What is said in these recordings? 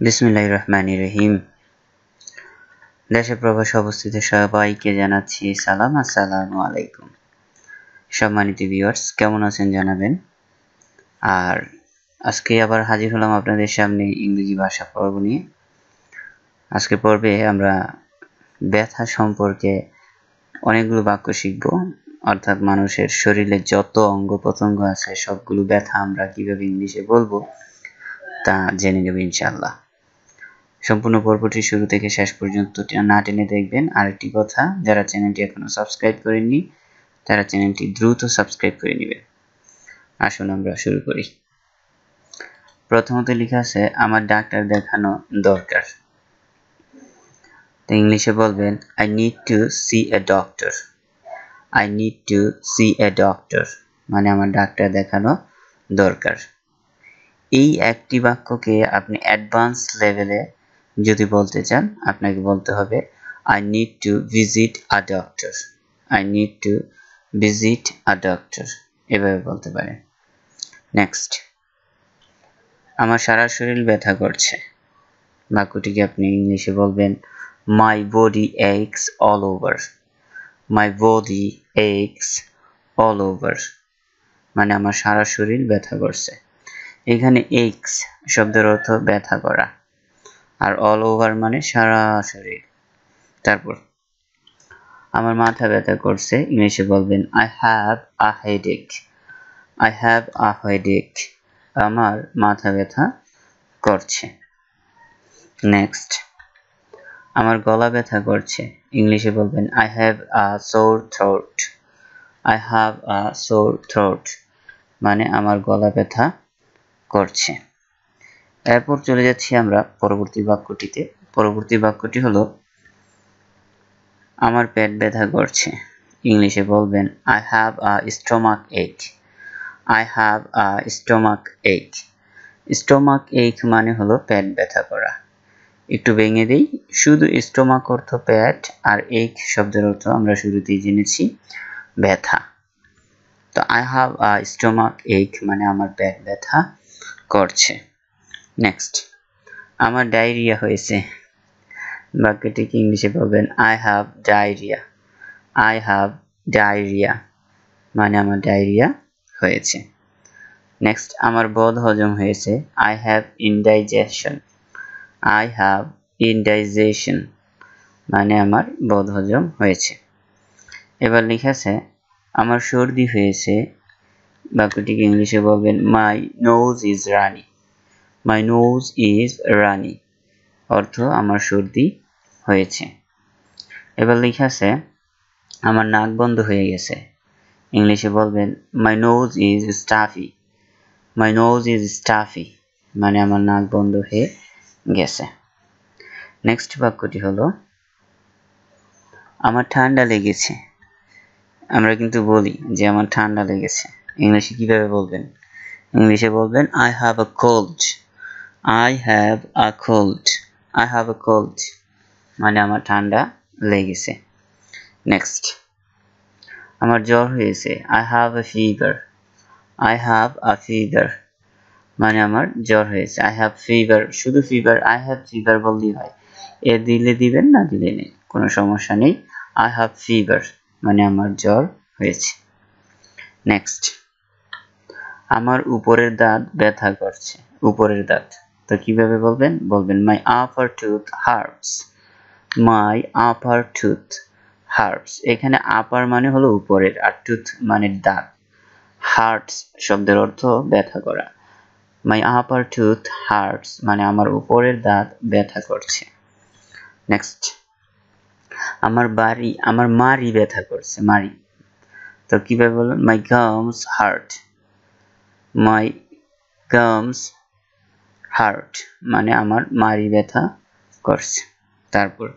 বিসমিল্লাহির রহমানির রহিম। দেশে প্রবাসে অবস্থিত সবাইকে জানাচ্ছি সালাম, আসসালামু আলাইকুম। সম্মানিত ভিউয়ার্স, কেমন আছেন জানাবেন। আর আজকে আবার হাজির হলাম আপনাদের সামনে ইংরেজি ভাষা পর্ব নিয়ে। আজকে পর্বে আমরা ব্যথা সম্পর্কে অনেকগুলো বাক্য শিখব, অর্থাৎ মানুষের শরীরে যত অঙ্গ প্রত্যঙ্গ আছে সবগুলো ব্যথা আমরা কিভাবে ইংলিশে বলবো তা জেনে নেব ইনশাআল্লাহ। সম্পূর্ণ পর্বটি শুরু থেকে শেষ পর্যন্ত না টেনে দেখবেন। আরেকটি কথা, যারা চ্যানেলটি এখনো সাবস্ক্রাইব করেননি তারা চ্যানেলটি দ্রুত সাবস্ক্রাইব করে নেবেন। আসুন আমরা শুরু করি। প্রথমত লেখা আছে আমার ডাক্তার দেখানো দরকার। তো ইংলিশে বলবেন I need to see a doctor. I need to see a doctor মানে আমার ডাক্তার দেখানো দরকার। এই একটি বাক্যকে আপনি অ্যাডভান্স লেভেলে যদি বলতে চান আপনাকে বলতে হবে I need to visit a doctor. I need to visit a doctor. এভাবে বলতে পারেন। নেক্সট, আমার সারা শরীর ব্যথা করছে। বাক্যটিকে আপনি ইংলিশে বলবেন My body aches all over. My body aches all over মানে আমার সারা শরীর ব্যথা করছে। এখানে aches শব্দের অর্থ ব্যথা করা, আর all over মানে সারা শরীর। তারপর আমার মাথা ব্যথা করছে, ইংলিশে বলবেন I have a headache. I have a headache আমার মাথা ব্যথা করছে। নেক্সট, আমার গলা ব্যথা করছে, ইংলিশে বলবেন I have a sore throat. I have a sore throat মানে আমার গলা ব্যথা করছে। এরপর চলে যাচ্ছি আমরা পরবর্তী বাক্যটিতে। পরবর্তী বাক্যটি হলো আমার পেট ব্যথা করছে, ইংলিশে বলবেন I have a stomach ache. I have a stomach ache. Stomach ache মানে হলো পেট ব্যথা করা। একটু ভেঙে দেই, শুধু স্টোমাক অর্থ পেট, আর এক শব্দের অর্থ আমরা শুরুতেই জেনেছি ব্যথা। তো I have a stomach ache মানে আমার পেট ব্যথা করছে। নেক্সট, আমার ডায়রিয়া হয়েছে। বাক্যটিকে ইংলিশে বলবেন I have diarrhea. I have diarrhea মানে আমার ডায়রিয়া হয়েছে। নেক্সট, আমার বদ হজম হয়েছে, I have indigestion. I have indigestion মানে আমার বদ হজম হয়েছে। এবার লেখা আছে আমার সর্দি হয়েছে। বাক্যটিকে ইংলিশে বলবেন My nose is runny. My nose is runny অর্থ আমার সর্দি হয়েছে। এবার লেখা আছে আমার নাক বন্ধ হয়ে গেছে, ইংলিশে বলবেন My nose is stuffy. My nose is stuffy মানে আমার নাক বন্ধ হয়ে গেছে। নেক্সট বাক্যটি হলো আমার ঠান্ডা লেগেছে। আমরা কিন্তু বলি যে আমার ঠান্ডা লেগেছে, ইংলিশে কিভাবে বলবেন? ইংলিশে বলবেন I have a cold. I have a cold. I have a cold মানে আমার ঠান্ডা লেগেছে। নেক্সট, আমার জ্বর হয়েছে, I have a fever. I have a fever মানে আমার জ্বর হয়েছে। I have fever শুধু fever, I have fever বললেই হয়, এ দিলে দিবেন না দিলে নেই, কোনো সমস্যা নেই। I have fever মানে আমার জ্বর হয়েছে। নেক্সট, আমার উপরের দাঁত ব্যথা করছে। উপরের দাঁত তো কিভাবে বলবেন? বলবেন My upper tooth hurts. My upper tooth hurts এখানে আপার মানে হলো উপরের, আর টুথ মানে দাঁত। hurts শব্দের অর্থ ব্যথা করা। My upper tooth hurts মানে আমার উপরের দাঁত ব্যথা করছে। নেক্সট, আমার মাড়ি ব্যথা করছে। মাড়ি তো কিভাবে বলবেন? My gums hurt. My gums hurt মানে আমার মাড়ি ব্যথা করছে। তারপর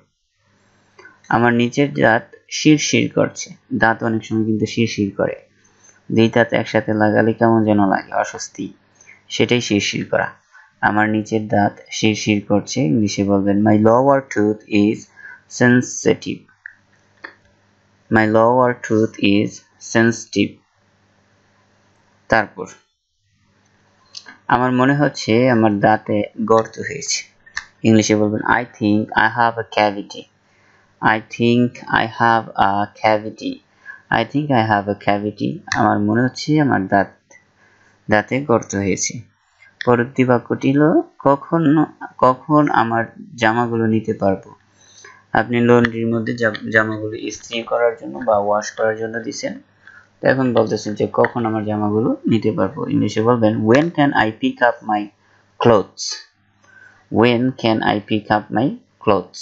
আমার নিচের দাঁত শিরশির করছে। দাঁত অনেক সময় কিন্তু শিরশির করে, দুই দাঁত একসাথে লাগালে কেমন যেন লাগে, অস্বস্তি, সেটাই শিরশির করা। আমার নিচের দাঁত শিরশির করছে, ইংলিশে বলবেন My lower tooth is sensitive. My lower tooth is sensitive. তারপর আমার মনে হচ্ছে আমার দাঁতে গর্ত হয়েছে। ইংলিশে বলবেন I think I have a cavity. I think I have a cavity. I think I have a cavity. আমার মনে হচ্ছে আমার দাঁতে গর্ত হয়েছে। পরবর্তী বাক্যটি হলো কখন আমার জামাগুলো নিতে পারবো। আপনি লন্ড্রির মধ্যে জামাগুলো ইস্ত্রি করার জন্য বা ওয়াশ করার জন্য দিবেন। তো এখন বলতেছেন যে কখন আমার জামাগুলো নিতে পারবো। ইংলিশে বলবেন when can I pick up my clothes. When can I pick up my clothes.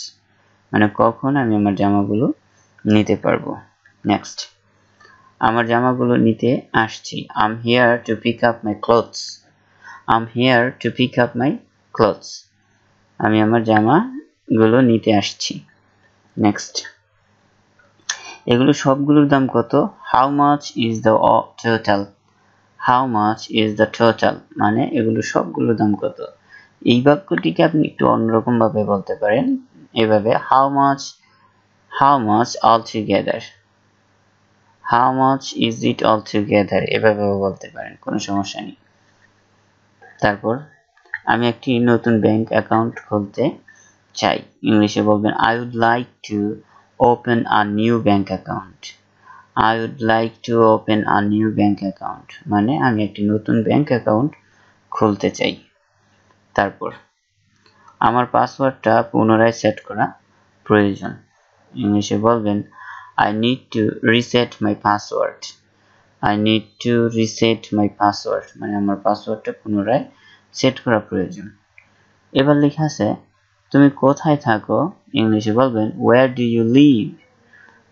মানে কখন আমি আমার জামাগুলো নিতে পারবো। নেক্সট, আমার জামাগুলো নিতে আসছি। I'm here to pick up my clothes. I'm here to pick up my clothes. আমি আমার জামাগুলো নিতে আসছি। নেক্সট, এগুলো সবগুলোর দাম কত? How much is the total. How much is the total. মানে এগুলো সবগুলোর দাম কত। এই বাক্যটিকে আপনি একটু অন্যরকম ভাবে বলতে পারেন, এভাবে how much altogether. How much is it altogether. এভাবেও বলতে পারেন, কোনো সমস্যা নেই। তারপর আমি একটি নতুন ব্যাংক অ্যাকাউন্ট খুলতে চাই। ইংলিশে বলবেন I would like to open a new bank account. I would like to open a new bank account. মানে আমি একটি নতুন ব্যাংক অ্যাকাউন্ট খুলতে চাই। তারপর আমার পাসওয়ার্ডটা পুনরায় সেট করা প্রয়োজন। ইংলিশে বলবেন I need to reset my password. I need to reset my password. মানে আমার পাসওয়ার্ডটা পুনরায় সেট করা প্রয়োজন। এবার লেখা আছে তুমি কোথায় থাকো। ইংলিশে বলবেন where do you live.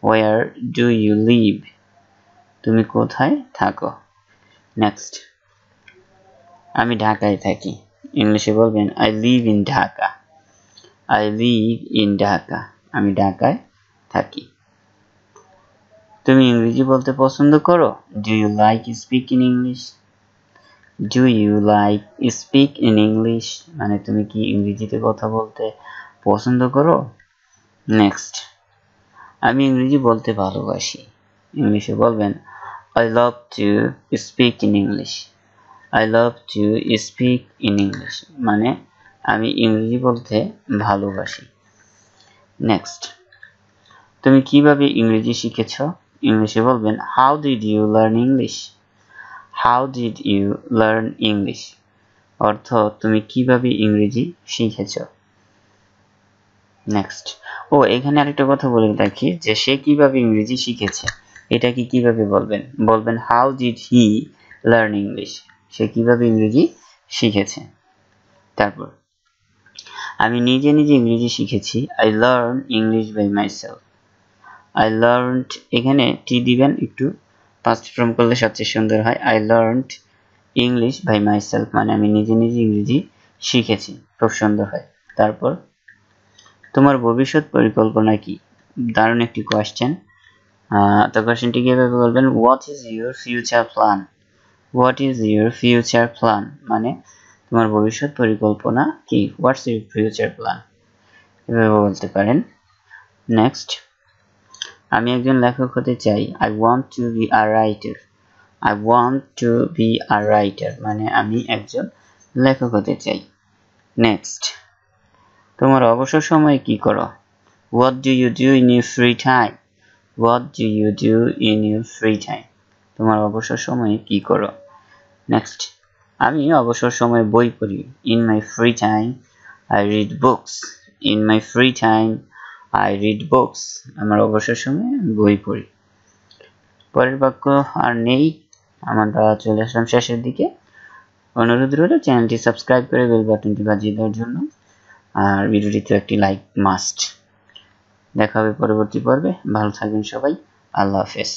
Where do you live. তুমি কোথায় থাকো। নেক্সট, আমি ঢাকায় থাকি। ইংলিশে বলবেন I live in Dhaka. I live in Dhaka. আমি ঢাকায় থাকি। তুমি ইংরেজি বলতে পছন্দ করো। Do you like speaking English. Do you like speak in English. মানে তুমি কি ইংরেজিতে কথা বলতে পছন্দ করো। নেক্সট, আমি ইংরেজি বলতে ভালোবাসি। ইংলিশে বলবেন I love to speak in English. I love to speak in English. মানে আমি ইংরেজি বলতে ভালোবাসি। নেক্সট, তুমি কিভাবে ইংরেজি শিখেছো। ইংলিশে বলবেন How did you learn English. How did you learn English. অর্থ তুমি কিভাবে ইংরেজি শিখেছো। নেক্সট, এখানে আরেকটা কথা বলে রাখি যে সে কিভাবে ইংরেজি শিখেছে, এটা কিভাবে বলবেন। বলবেন How did he learn English. সে কিভাবে ইংরেজি শিখেছে। তারপর আমি নিজে ইংরেজি শিখেছি। I learned English by myself. I learned, এখানে টি দিবেন, একটু past form করলে সবচেয়ে সুন্দর হয়। I learned English by myself. মানে আমি নিজে ইংরেজি শিখেছি, খুব সুন্দর হয়। তারপর তোমার ভবিষ্যৎ পরিকল্পনা কি। দারুণ একটি কোয়েশ্চেন। তো কোয়েশ্চেনটি কিভাবে বলবেন What is your future plan. What is your future plan. মানে তোমার ভবিষ্যৎ পরিকল্পনা কি। What's your future plan. এভাবে বলতে পারেন। নেক্সট, আমি একজন লেখক হতে চাই। I want to be a writer. I want to be a writer. মানে আমি একজন লেখক হতে চাই। নেক্সট, তোমার অবসর সময়ে কি করো। What do you do in your free time. What do you do in your free time. তোমার অবসর সময়ে কি করো। নেক্সট, আমি অবসর সময়ে বই পড়ি। In my free time I read books. In my free time I read books. আমার অবসর সময়ে বই পড়ি। পরের বাক্য আর নেই, আমরা চলে আসলাম শেষের দিকে। অনুরোধ রইল চ্যানেলটি সাবস্ক্রাইব করে বেল বাটনটি বাজিয়ে দেওয়ার জন্য, আর ভিডিওটিতে একটি লাইক মাস্ট। দেখা হবে পরবর্তী পর্বে। ভালো থাকবেন সবাই। আল্লাহ হাফেজ।